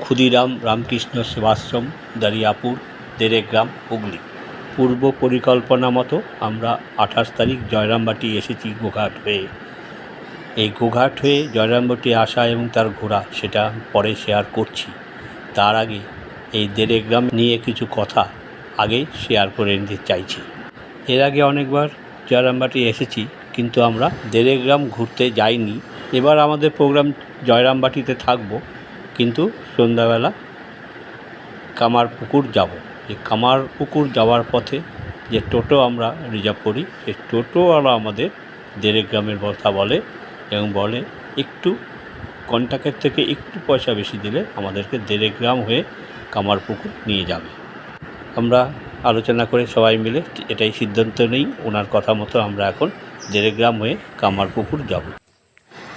ক্ষুদিরাম রামকৃষ্ণ সেবাশ্রম, দারিয়াপুর, দেরেগ্রাম, হুগলি। পূর্ব পরিকল্পনা মতো আমরা 28 তারিখ জয়রামবাটি এসেছি গোঘাট হয়ে। এই গোঘাট হয়ে জয়রামবাটি আসা এবং তার ঘোরা সেটা পরে শেয়ার করছি। তার আগে এই দেরেগ্রাম নিয়ে কিছু কথা আগে শেয়ার করে নিতে চাইছি। এর আগে অনেকবার জয়রামবাটি এসেছি, কিন্তু আমরা দেরেগ্রাম ঘুরতে যাইনি। এবার আমাদের প্রোগ্রাম জয়রামবাটিতে থাকবো, কিন্তু সন্ধ্যাবেলা কামারপুকুর যাব। এই কামারপুকুর যাওয়ার পথে যে টোটো আমরা রিজার্ভ করি, সেই টোটোওয়ালা আমাদের দেরেগ্রামের কথা বলে এবং বলে একটু কন্ট্যাক্টের থেকে একটু পয়সা বেশি দিলে আমাদেরকে দেরেগ্রাম হয়ে কামারপুকুর নিয়ে যাবে। আমরা আলোচনা করে সবাই মিলে এটাই সিদ্ধান্ত নেই, ওনার কথা মতো আমরা এখন দেরেগ্রাম হয়ে কামারপুকুর যাব।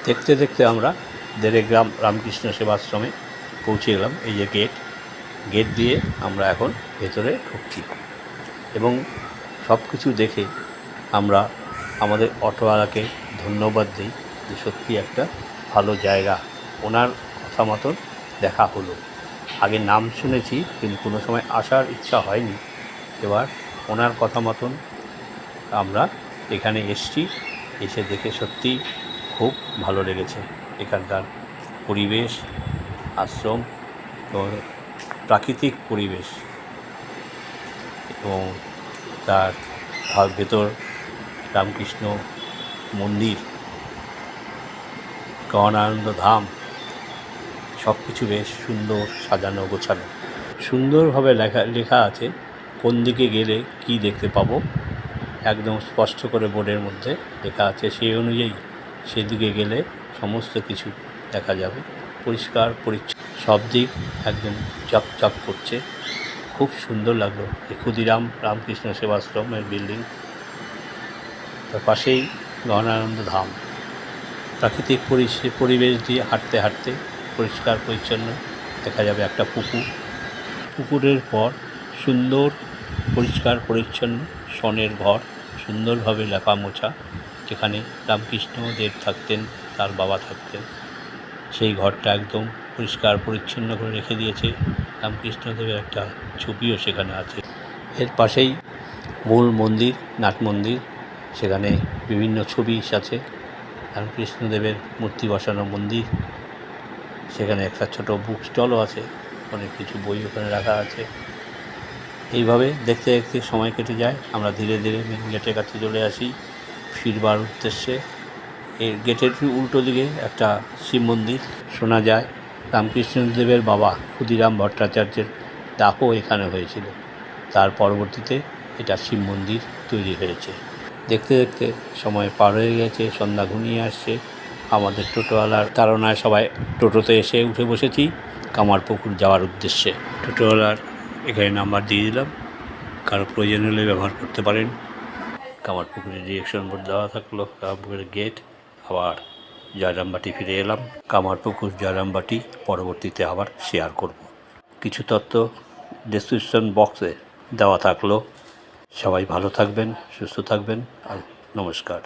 দেখতে দেখতে আমরা দেরেগ্রাম রামকৃষ্ণ সেবাশ্রমে পৌঁছে গেলাম। এই যে গেট দিয়ে আমরা এখন ভেতরে ঢুকছি এবং সব কিছু দেখে আমরা আমাদের অটোওয়ালাকে ধন্যবাদ দিই যে সত্যি একটা ভালো জায়গা, ওনার কথা মতন দেখা হলো। আগে নাম শুনেছি কিন্তু কোনো সময় আসার ইচ্ছা হয়নি। এবার ওনার কথা মতন আমরা এখানে এসছি, এসে দেখে সত্যি খুব ভালো লেগেছে। এখানকার পরিবেশ, আশ্রম এবং প্রাকৃতিক পরিবেশ এবং তার ভেতর রামকৃষ্ণ মন্দির, গহনানন্দ ধাম, সব কিছু বেশ সুন্দর সাজানো গোছানো। সুন্দরভাবে লেখা আছে কোন দিকে গেলে কি দেখতে পাবো, একদম স্পষ্ট করে বোর্ডের মধ্যে লেখা আছে। সেই অনুযায়ী সেদিকে গেলে সমস্ত কিছু দেখা যাবে। পরিষ্কার পরিচ্ছন্ন, সব দিক একদম চকচক করছে। খুব সুন্দর লাগলো। এই ক্ষুদিরাম রামকৃষ্ণ সেবাশ্রমের বিল্ডিং, তার পাশেই গহনানন্দ ধাম। প্রাকৃতিক পরিবেশ দিয়ে হাঁটতে হাঁটতে পরিষ্কার পরিচ্ছন্ন দেখা যাবে একটা পুকুর। পুকুরের পর সুন্দর পরিষ্কার পরিচ্ছন্ন সনের ঘর, সুন্দরভাবে লেপা মোছা, যেখানে রামকৃষ্ণদেব থাকতেন, তার বাবা থাকতেন। সেই ঘরটা একদম পরিষ্কার পরিচ্ছন্ন করে রেখে দিয়েছে। রামকৃষ্ণদেবের একটা ছবিও সেখানে আছে। এর পাশেই মূল মন্দির, নাট মন্দির, সেখানে বিভিন্ন ছবি আছে। রামকৃষ্ণদেবের মূর্তি বসানো মন্দির, সেখানে একটা ছোট বুক স্টলও আছে, অনেক কিছু বই ওখানে রাখা আছে। এইভাবে দেখতে দেখতে সময় কেটে যায়। আমরা ধীরে ধীরে মেন গেটের কাছে চলে আসি ফিরবার উদ্দেশ্যে। এই গেটের উল্টো দিকে একটা শিব মন্দির। শোনা যায় রামকৃষ্ণদেবের বাবা ক্ষুদিরাম ভট্টাচার্যের দাহ এখানে হয়েছিল, তার পরবর্তীতে এটা শিব মন্দির তৈরি হয়েছে। দেখতে দেখতে সময় পার হয়ে গেছে, সন্ধ্যা ঘনিয়ে আসছে। আমাদের টোটোওয়ালার তাড়নায় সবাই টোটোতে এসে উঠে বসেছি কামারপুকুর যাওয়ার উদ্দেশ্যে। টোটোওয়ালার এখানে নাম্বার দিয়ে দিলাম, কারো প্রয়োজন হলে ব্যবহার করতে পারেন। কামারপুকুরের ডিরেকশন বোর্ড দেওয়া থাকলো, কামারপুকুরের গেট। আবার জয়রামবাটি ফিরে এলাম। কামারপুকুর জয়রামবাটি পরবর্তীতে আবার শেয়ার করব। কিছু তথ্য ডেসক্রিপশন বক্সে দেওয়া থাকলো। সবাই ভালো থাকবেন, সুস্থ থাকবেন, আর নমস্কার।